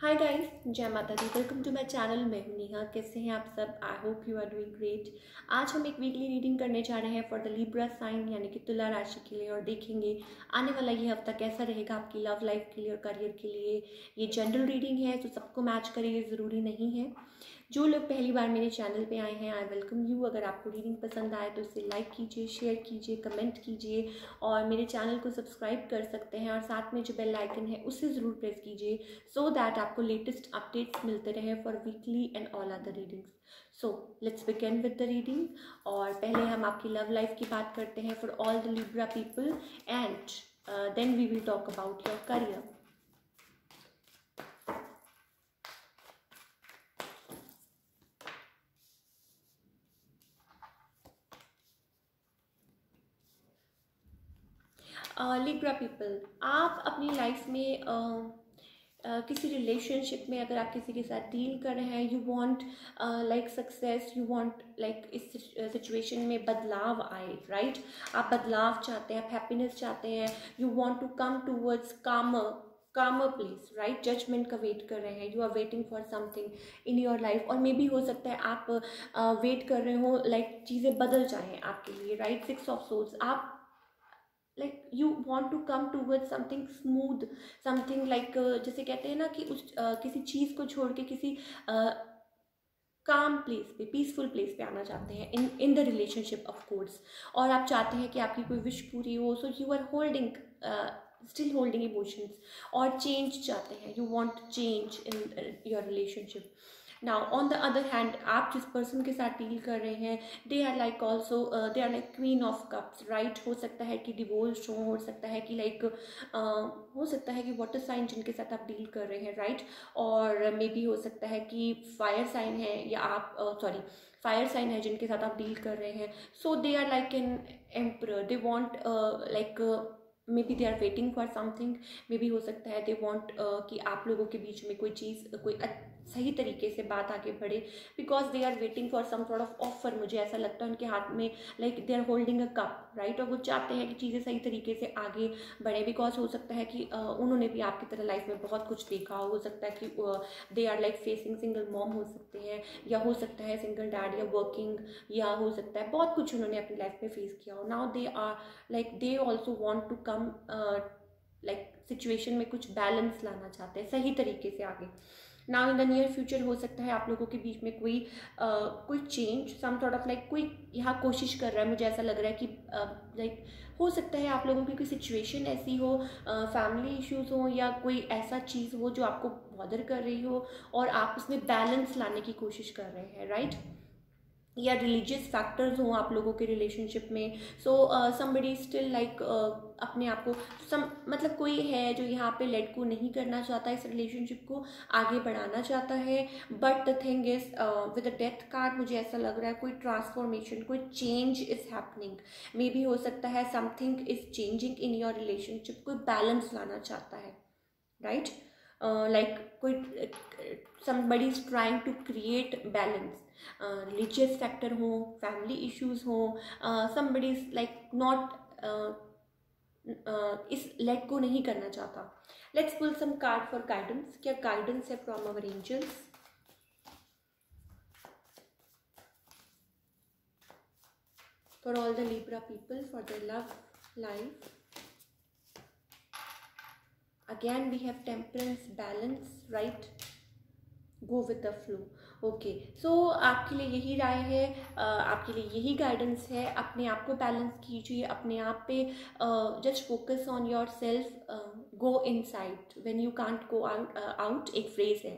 हाय guys, जय माता दी। Welcome to my channel. मैं हूं नेहा। कैसे हैं आप सब? I hope you are doing great. आज हम एक वीकली रीडिंग करने जा रहे हैं फॉर द लिब्रा साइन यानी कि तुला राशि के लिए, और देखेंगे आने वाला ये हफ्ता कैसा रहेगा आपकी लव लाइफ के लिए और करियर के लिए। ये जनरल रीडिंग है तो सबको मैच करे ये ज़रूरी नहीं है। जो लोग पहली बार मेरे चैनल पे आए हैं, आई वेलकम यू। अगर आपको रीडिंग पसंद आए तो इसे लाइक कीजिए, शेयर कीजिए, कमेंट कीजिए और मेरे चैनल को सब्सक्राइब कर सकते हैं। और साथ में जो बेल आइकन है उसे ज़रूर प्रेस कीजिए सो दैट आपको लेटेस्ट अपडेट्स मिलते रहे for weekly and all other readings. So let's begin with the reading. और पहले हम आपकी लव लाइफ की बात करते हैं for all the Libra people and then we will talk about your career. Libra people, आप अपनी लाइफ में किसी रिलेशनशिप में अगर आप किसी के साथ डील कर रहे हैं, you want like success, you want like इस सिचुएशन में बदलाव आए, राइट? आप बदलाव चाहते हैं, आप हैप्पीनेस चाहते हैं, you want to come towards calmer place, right? Judgement का वेट कर रहे हैं, you are waiting for something in your life. और मे बी हो सकता है आप वेट कर रहे हो लाइक चीज़ें बदल जाएं आपके लिए, राइट? 6 ऑफ सोर्ड्स, आप like you want to come towards something smooth, something like जैसे कहते हैं ना कि उस किसी चीज़ को छोड़ के किसी काम प्लेस पे, पीसफुल प्लेस पे आना चाहते हैं in the relationship of course. और आप चाहते हैं कि आपकी कोई विश पूरी हो, so you are holding still holding emotions और चेंज चाहते हैं, you want change in your relationship. Now on the other hand, आप जिस पर्सन के साथ डील कर रहे हैं, they are like also they are like queen of cups, right? हो सकता है कि डिवोर्स हो सकता है कि लाइक हो सकता है कि वाटर साइन जिनके साथ आप डील कर रहे हैं, राइट? और मे बी हो सकता है कि फायर साइन है, या आप सॉरी फायर साइन है जिनके साथ आप डील कर रहे हैं। So they are like an emperor, they want like maybe they are waiting for something. Maybe हो सकता है दे वॉन्ट कि आप लोगों के बीच में कोई चीज़ सही तरीके से बात आगे बढ़े, because they are waiting for some sort of offer. मुझे ऐसा लगता है उनके हाथ में like they are holding a cup, right? और वो चाहते हैं कि चीज़ें सही तरीके से आगे बढ़े, बिकॉज हो सकता है कि उन्होंने भी आपकी तरह लाइफ में बहुत कुछ देखा हो सकता है कि they are like facing single mom हो सकते हैं, या हो सकता है सिंगल डैड, या वर्किंग, या हो सकता है बहुत कुछ उन्होंने अपनी लाइफ में फेस किया हो। Now they are like they also want to come like situation में कुछ बैलेंस लाना चाहते हैं सही तरीके से आगे। Now in the near future हो सकता है आप लोगों के बीच में कोई change, some sort of like कोई यहाँ कोशिश कर रहा है। मुझे ऐसा लग रहा है कि लाइक हो सकता है आप लोगों की कोई सिचुएशन ऐसी हो, फैमिली इश्यूज हो, या कोई ऐसा चीज़ हो जो आपको बॉदर कर रही हो और आप उसमें बैलेंस लाने की कोशिश कर रहे हैं, राइट? या रिलीजियस फैक्टर्स हों आप लोगों के रिलेशनशिप में। सो समबडी स्टिल लाइक अपने आप को मतलब कोई है जो यहाँ पे लेट को नहीं करना चाहता, इस रिलेशनशिप को आगे बढ़ाना चाहता है। But the thing is with the death card मुझे ऐसा लग रहा है कोई ट्रांसफॉर्मेशन, कोई change is happening. May be हो सकता है something is changing in your relationship, कोई बैलेंस लाना चाहता है, राइट? लाइक कोई somebody is trying to create balance, religious factor हो, family issues हो, somebody is like not इस लेट को नहीं करना चाहता। Let's pull some card for guidance. क्या गाइडेंस है from our angels for all the Libra people for the love life? Again we have temperance, balance, right? Go with the flow. Okay, so आपके लिए यही राय है, आपके लिए यही guidance है। अपने आप को बैलेंस कीजिए, अपने आप पे just focus on yourself, go inside when you can't go out. एक फ्रेज है,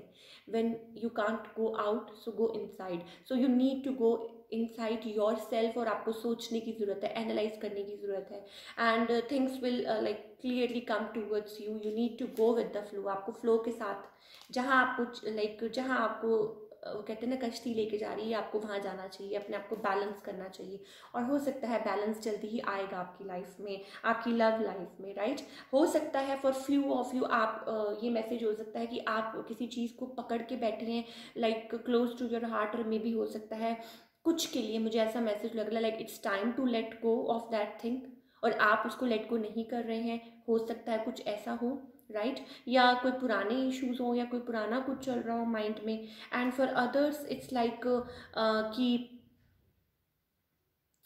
when you can't go out so go inside. So you need to go inside yourself, और आपको सोचने की ज़रूरत है, एनालाइज करने की ज़रूरत है, and things will like clearly come towards you. You need to go with the flow. आपको फ्लो के साथ जहाँ आपको लाइक जहाँ आपको कहते हैं ना कश्ती लेके जा रही है, आपको वहाँ जाना चाहिए, अपने आप को बैलेंस करना चाहिए। और हो सकता है बैलेंस जल्दी ही आएगा आपकी लाइफ में, आपकी लव लाइफ में, राइट? हो सकता है फॉर फ्यू ऑफ यू आप ये मैसेज हो सकता है कि आप किसी चीज़ को पकड़ के बैठे हैं like close to your heart, और मे भी हो सकता है कुछ के लिए मुझे ऐसा मैसेज लग रहा है like it's time to let go of that thing, और आप उसको लेट गो नहीं कर रहे हैं। हो सकता है कुछ ऐसा हो, राइट, या कोई पुराने इश्यूज हो या कोई पुराना कुछ चल रहा हो माइंड में. And for others it's like कि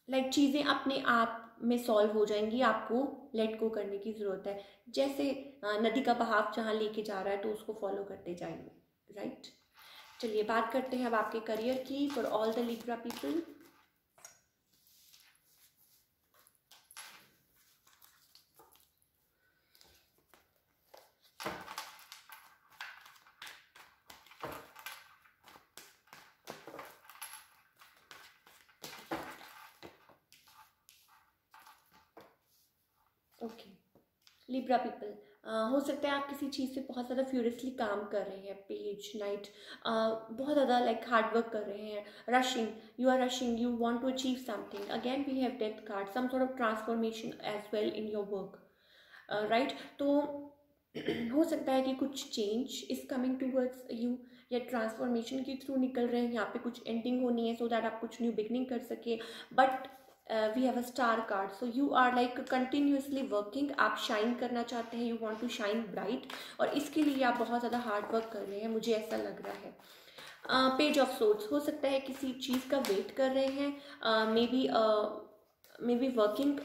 चीज़ें अपने आप में सॉल्व हो जाएंगी, आपको लेट गो करने की ज़रूरत है. जैसे नदी का बहाव जहाँ लेके जा रहा है तो उसको फॉलो करते जाइए, राइट. चलिए बात करते हैं अब आपके करियर की. For all the Libra people, okay. Libra people, हो सकता है आप किसी चीज़ पे बहुत ज़्यादा फ्यूरियसली काम कर रहे हैं, पेज नाइट, बहुत ज़्यादा हार्ड वर्क कर रहे हैं, rushing, you are rushing, you want to achieve something. Again we have death card, some sort of transformation as well in your work, right. तो हो सकता है कि कुछ change is coming towards you, या ट्रांसफॉर्मेशन के थ्रू निकल रहे हैं, यहाँ पे कुछ एंडिंग होनी है सो दैट आप कुछ न्यू बिगनिंग कर सके. But we have a star card, so you are continuously working, आप शाइन करना चाहते हैं, you want to shine bright, और इसके लिए आप बहुत ज़्यादा हार्ड वर्क कर रहे हैं, मुझे ऐसा लग रहा है. पेज ऑफ सोर्ड्स, हो सकता है किसी चीज़ का वेट कर रहे हैं, मे बी वर्किंग,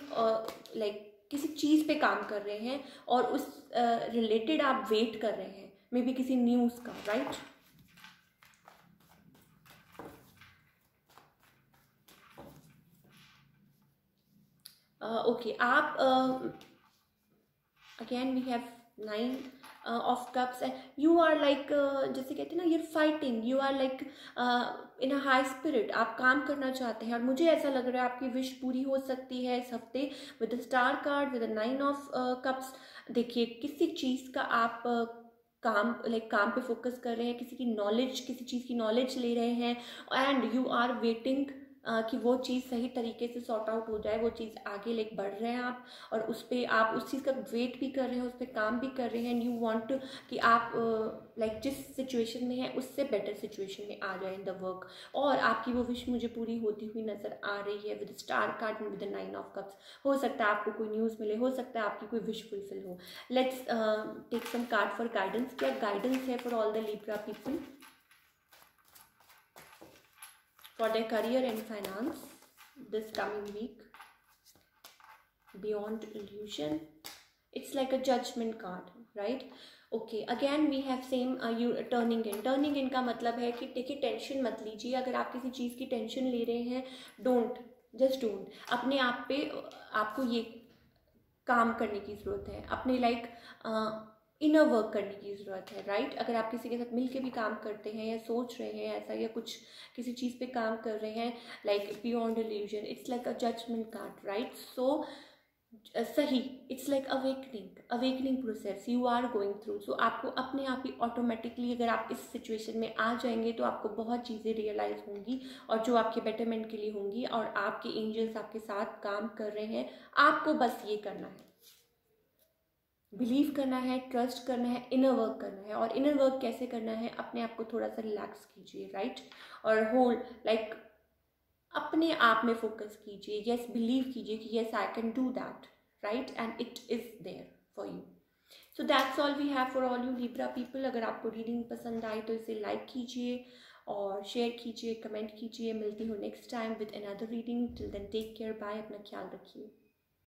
किसी चीज़ पे काम कर रहे हैं और उस रिलेटेड आप वेट कर रहे हैं, मे बी किसी न्यूज़ का, राइट. ओके, आप again we have 9 of cups, and you are जैसे कहते हैं ना, you're fighting, you are in a high spirit, आप काम करना चाहते हैं, और मुझे ऐसा लग रहा है आपकी विश पूरी हो सकती है इस हफ्ते with the star card, with the 9 of cups. देखिए, किसी चीज़ का आप काम पे फोकस कर रहे हैं, किसी चीज़ की नॉलेज ले रहे हैं, एंड यू आर वेटिंग कि वो चीज़ सही तरीके से सॉर्ट आउट हो जाए, वो चीज़ आगे बढ़ रहे हैं आप, और उस पर आप उस चीज़ का वेट भी कर रहे हैं, उस पर काम भी कर रहे हैं, एंड यू वांट कि आप जिस सिचुएशन में है उससे बेटर सिचुएशन में आ जाए इन द वर्क, और आपकी वो विश मुझे पूरी होती हुई नज़र आ रही है with star card and with 9 of cups. हो सकता है आपको कोई न्यूज़ मिले, हो सकता है आपकी कोई विश फुलफिल हो. Let's take some card for guidance. क्या गाइडेंस है for all the Libra people for their career and finance this coming week? Beyond illusion, it's like a judgment card, right? Okay, again we have same you turning in का मतलब है कि देखिए, tension मत लीजिए. अगर आप किसी चीज़ की टेंशन ले रहे हैं, जस्ट डोंट. अपने आप पे आपको ये काम करने की ज़रूरत है, अपने इनर वर्क करने की ज़रूरत है, राइट. अगर आप किसी के साथ मिल के भी काम करते हैं, या सोच रहे हैं ऐसा, या कुछ किसी चीज़ पे काम कर रहे हैं, beyond illusion, it's like a judgement card, right. So सही, it's like awakening process you are going through. So आपको अपने आप ही ऑटोमेटिकली, अगर आप इस सिचुएशन में आ जाएंगे, तो आपको बहुत चीज़ें रियलाइज़ होंगी, और जो आपके बेटरमेंट के लिए होंगी, और आपके एंजल्स आपके साथ काम कर रहे हैं. आपको बस ये करना है, बिलीव करना है, ट्रस्ट करना है, इनर वर्क करना है. और इनर वर्क कैसे करना है? अपने आप को थोड़ा सा रिलैक्स कीजिए, राइट, और अपने आप में फोकस कीजिए. यस, बिलीव कीजिए कि yes I can do that, right, and it is there for you. So that's all we have for all you Libra people. अगर आपको रीडिंग पसंद आई तो इसे लाइक कीजिए और शेयर कीजिए, कमेंट कीजिए. मिलती हूँ next time with another reading. Till then take care, bye, अपना ख्याल रखिए.